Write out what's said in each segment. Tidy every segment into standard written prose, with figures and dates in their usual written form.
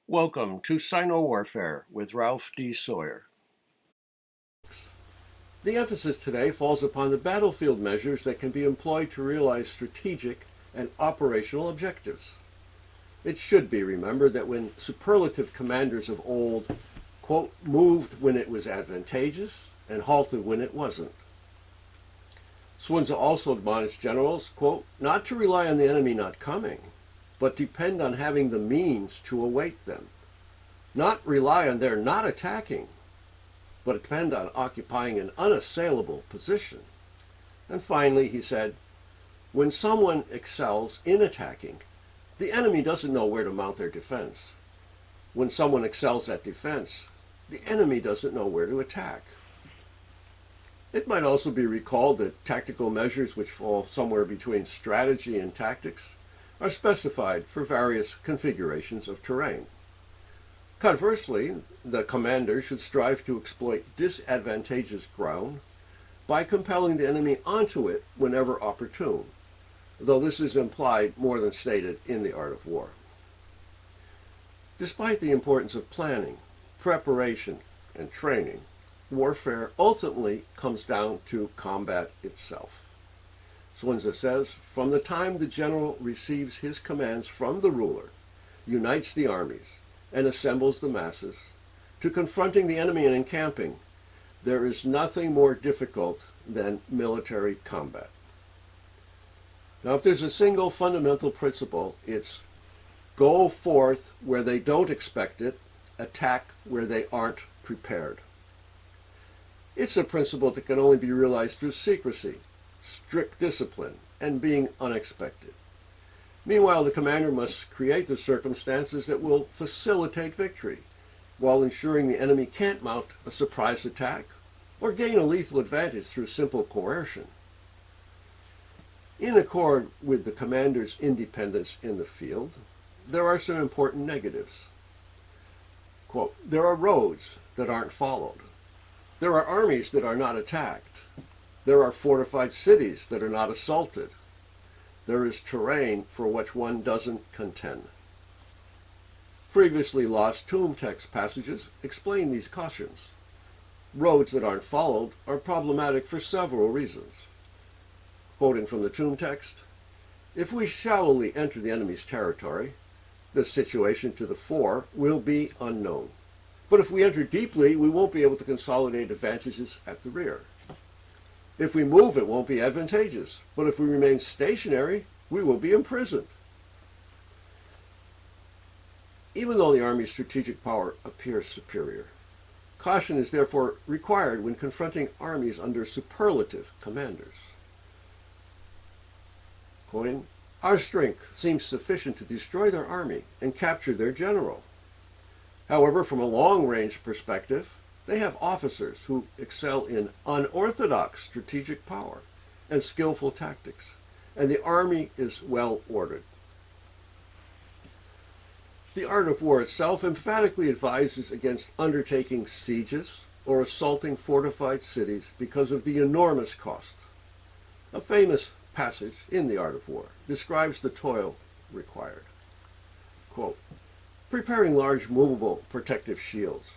Welcome to Sino-Warfare with Ralph D. Sawyer. The emphasis today falls upon the battlefield measures that can be employed to realize strategic and operational objectives. It should be remembered that when superlative commanders of old, quote, moved when it was advantageous and halted when it wasn't. Sunzi also admonished generals, quote, not to rely on the enemy not coming, but depend on having the means to await them. Not rely on their not attacking, but depend on occupying an unassailable position. And finally, he said, when someone excels in attacking, the enemy doesn't know where to mount their defense. When someone excels at defense, the enemy doesn't know where to attack. It might also be recalled that tactical measures which fall somewhere between strategy and tactics are specified for various configurations of terrain. Conversely, the commander should strive to exploit disadvantageous ground by compelling the enemy onto it whenever opportune, though this is implied more than stated in the art of war. Despite the importance of planning, preparation, and training, warfare ultimately comes down to combat itself. Sunzi says, from the time the general receives his commands from the ruler, unites the armies, and assembles the masses, to confronting the enemy and encamping, there is nothing more difficult than military combat. Now, if there's a single fundamental principle, it's go forth where they don't expect it, attack where they aren't prepared. It's a principle that can only be realized through secrecy, strict discipline, and being unexpected. Meanwhile, the commander must create the circumstances that will facilitate victory, while ensuring the enemy can't mount a surprise attack or gain a lethal advantage through simple coercion. In accord with the commander's independence in the field, there are some important negatives. Quote, there are roads that aren't followed. There are armies that are not attacked. There are fortified cities that are not assaulted. There is terrain for which one doesn't contend. Previously lost tomb text passages explain these cautions. Roads that aren't followed are problematic for several reasons. Quoting from the tomb text, if we shallowly enter the enemy's territory, the situation to the fore will be unknown. But if we enter deeply, we won't be able to consolidate advantages at the rear. If we move, it won't be advantageous, but if we remain stationary, we will be imprisoned. Even though the Army's strategic power appears superior, caution is therefore required when confronting armies under superlative commanders. Quoting, our strength seems sufficient to destroy their army and capture their general. However, from a long-range perspective, they have officers who excel in unorthodox strategic power and skillful tactics, and the army is well ordered. The art of war itself emphatically advises against undertaking sieges or assaulting fortified cities because of the enormous cost. A famous passage in the art of war describes the toil required. Quote, preparing large movable protective shields,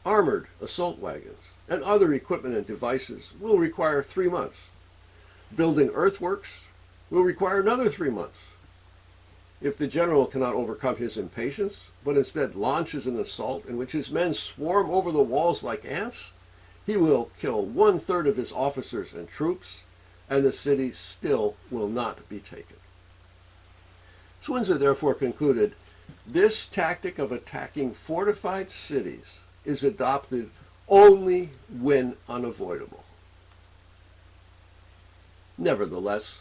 armored assault wagons, and other equipment and devices will require 3 months. Building earthworks will require another 3 months. If the general cannot overcome his impatience, but instead launches an assault in which his men swarm over the walls like ants, he will kill 1/3 of his officers and troops, and the city still will not be taken. Sunzi therefore concluded, this tactic of attacking fortified cities is adopted only when unavoidable. Nevertheless,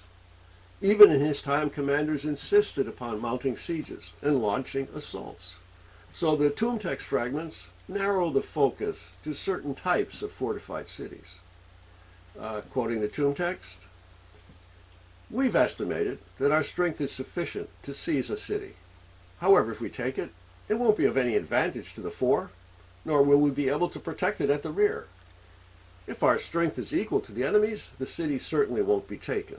even in his time, commanders insisted upon mounting sieges and launching assaults. So the tomb text fragments narrow the focus to certain types of fortified cities. Quoting the tomb text, we've estimated that our strength is sufficient to seize a city. However, if we take it, it won't be of any advantage to the fore, nor will we be able to protect it at the rear. If our strength is equal to the enemy's, the city certainly won't be taken.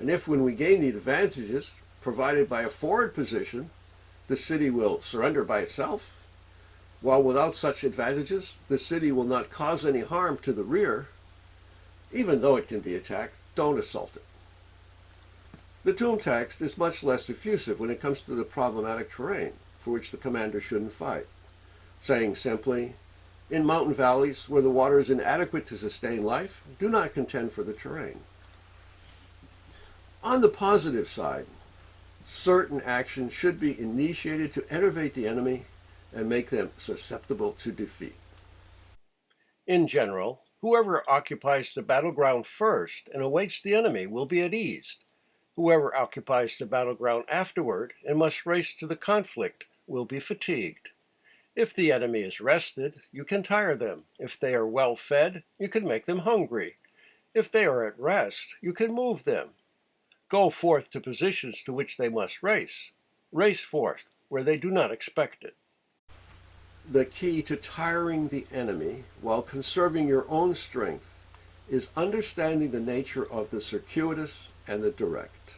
And if when we gain the advantages provided by a forward position, the city will surrender by itself, while without such advantages, the city will not cause any harm to the rear. Even though it can be attacked, don't assault it. The tomb text is much less effusive when it comes to the problematic terrain for which the commander shouldn't fight, saying simply, in mountain valleys where the water is inadequate to sustain life, do not contend for the terrain. On the positive side, certain actions should be initiated to enervate the enemy and make them susceptible to defeat. In general, whoever occupies the battleground first and awaits the enemy will be at ease. Whoever occupies the battleground afterward and must race to the conflict will be fatigued. If the enemy is rested, you can tire them. If they are well fed, you can make them hungry. If they are at rest, you can move them. Go forth to positions to which they must race. Race forth where they do not expect it. The key to tiring the enemy while conserving your own strength is understanding the nature of the circuitous and the direct.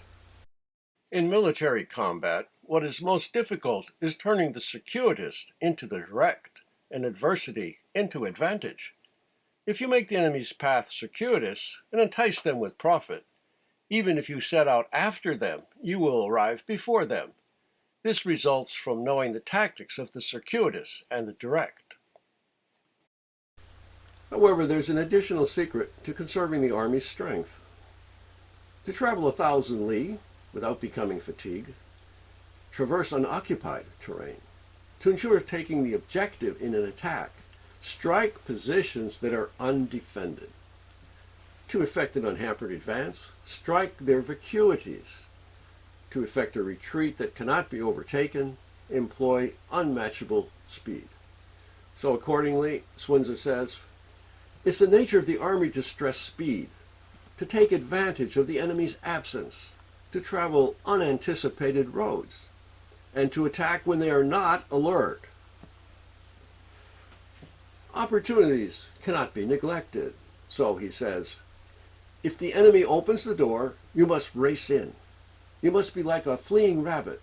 In military combat, what is most difficult is turning the circuitous into the direct and adversity into advantage. If you make the enemy's path circuitous and entice them with profit, even if you set out after them, you will arrive before them. This results from knowing the tactics of the circuitous and the direct. However, there's an additional secret to conserving the army's strength. To travel 1,000 li without becoming fatigued, traverse unoccupied terrain. To ensure taking the objective in an attack, strike positions that are undefended. To effect an unhampered advance, strike their vacuities. To effect a retreat that cannot be overtaken, employ unmatchable speed. So accordingly, Sunzi says, it's the nature of the army to stress speed, to take advantage of the enemy's absence, to travel unanticipated roads, and to attack when they are not alert. Opportunities cannot be neglected. So he says, if the enemy opens the door, you must race in. You must be like a fleeing rabbit.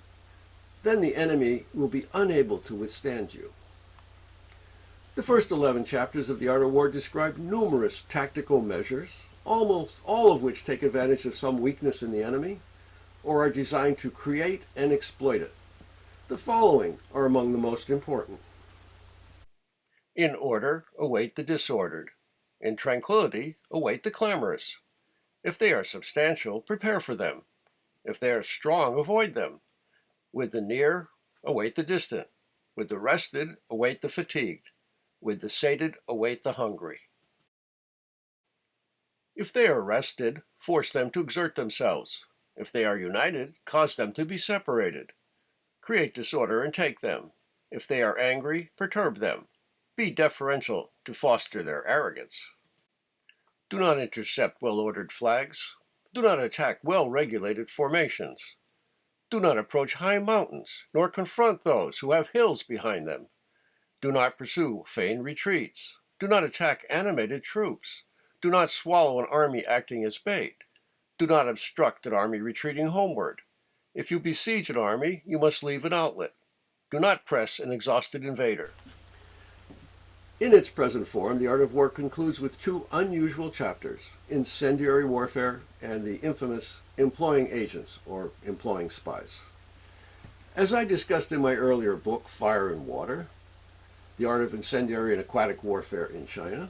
Then the enemy will be unable to withstand you. The first 11 chapters of The Art of War describe numerous tactical measures, almost all of which take advantage of some weakness in the enemy, or are designed to create and exploit it. The following are among the most important. In order, await the disordered. In tranquility, await the clamorous. If they are substantial, prepare for them. If they are strong, avoid them. With the near, await the distant. With the rested, await the fatigued. With the sated, await the hungry. If they are rested, force them to exert themselves. If they are united, cause them to be separated. Create disorder and take them. If they are angry, perturb them. Be deferential to foster their arrogance. Do not intercept well-ordered flags. Do not attack well-regulated formations. Do not approach high mountains, nor confront those who have hills behind them. Do not pursue feigned retreats. Do not attack animated troops. Do not swallow an army acting as bait. Do not obstruct an army retreating homeward. If you besiege an army, you must leave an outlet. Do not press an exhausted invader. In its present form, The Art of War concludes with 2 unusual chapters, incendiary warfare and the infamous employing agents, or employing spies. As I discussed in my earlier book, Fire and Water, The Art of Incendiary and Aquatic Warfare in China,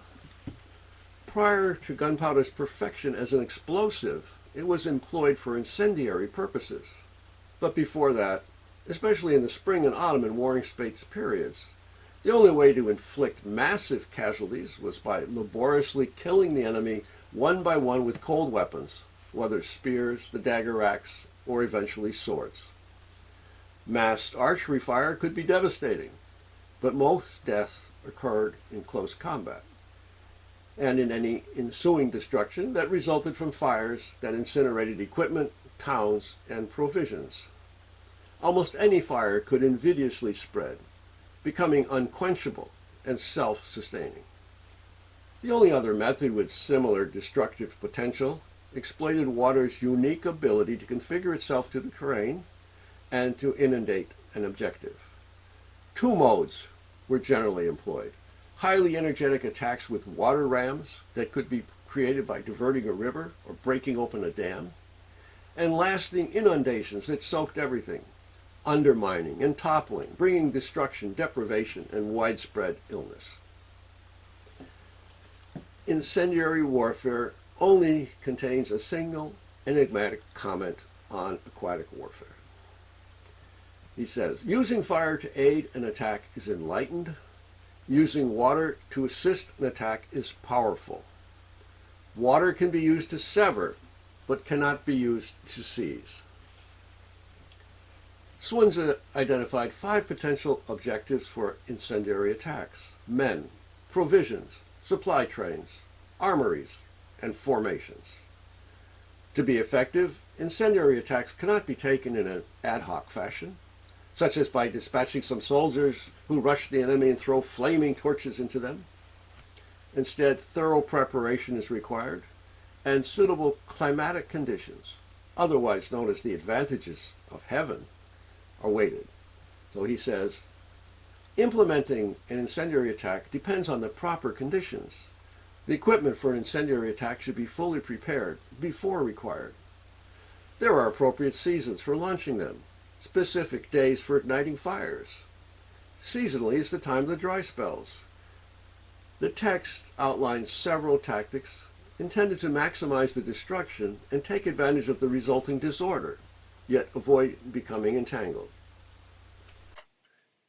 prior to gunpowder's perfection as an explosive, it was employed for incendiary purposes. But before that, especially in the spring and autumn and warring space periods, the only way to inflict massive casualties was by laboriously killing the enemy one by one with cold weapons, whether spears, the dagger axe, or eventually swords. Massed archery fire could be devastating, but most deaths occurred in close combat, and in any ensuing destruction that resulted from fires that incinerated equipment, towns, and provisions. Almost any fire could invidiously spread, becoming unquenchable and self-sustaining. The only other method with similar destructive potential exploited water's unique ability to configure itself to the terrain and to inundate and objective. Two modes were generally employed: highly energetic attacks with water rams that could be created by diverting a river or breaking open a dam, and lasting inundations that soaked everything, undermining and toppling, bringing destruction, deprivation, and widespread illness. Incendiary warfare only contains a single enigmatic comment on aquatic warfare. He says, using fire to aid an attack is enlightened. Using water to assist an attack is powerful. Water can be used to sever, but cannot be used to seize. Sunzi identified 5 potential objectives for incendiary attacks: men, provisions, supply trains, armories, and formations. To be effective, incendiary attacks cannot be taken in an ad hoc fashion, such as by dispatching some soldiers who rush the enemy and throw flaming torches into them. Instead, thorough preparation is required, and suitable climatic conditions, otherwise known as the advantages of heaven, are weighted. So he says, implementing an incendiary attack depends on the proper conditions. The equipment for an incendiary attack should be fully prepared before required. There are appropriate seasons for launching them, specific days for igniting fires. Seasonally is the time of the dry spells. The text outlines several tactics intended to maximize the destruction and take advantage of the resulting disorder, yet avoid becoming entangled.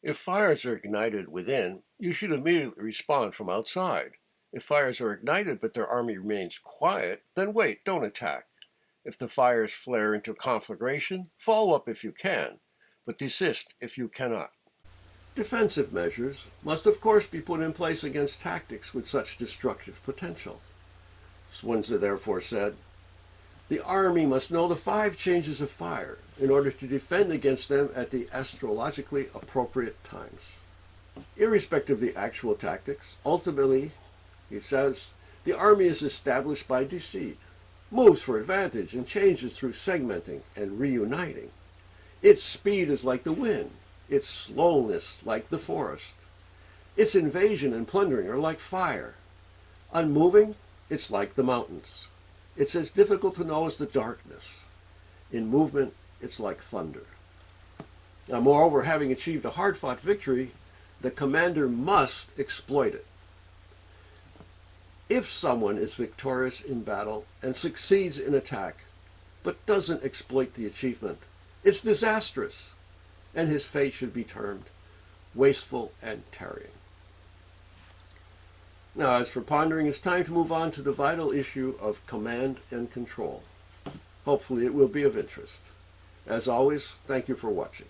If fires are ignited within, you should immediately respond from outside. If fires are ignited but their army remains quiet, then wait, don't attack. If the fires flare into conflagration, follow up if you can, but desist if you cannot. Defensive measures must of course be put in place against tactics with such destructive potential. Sunzi therefore said, the army must know the 5 changes of fire in order to defend against them at the astrologically appropriate times. Irrespective of the actual tactics, ultimately, he says, the army is established by deceit, moves for advantage, and changes through segmenting and reuniting. Its speed is like the wind, its slowness like the forest. Its invasion and plundering are like fire. Unmoving, it's like the mountains. It's as difficult to know as the darkness. In movement, it's like thunder. Now, moreover, having achieved a hard-fought victory, the commander must exploit it. If someone is victorious in battle and succeeds in attack, but doesn't exploit the achievement, it's disastrous, and his fate should be termed wasteful and tarrying. Now, as for pondering, it's time to move on to the vital issue of command and control. Hopefully it will be of interest. As always, thank you for watching.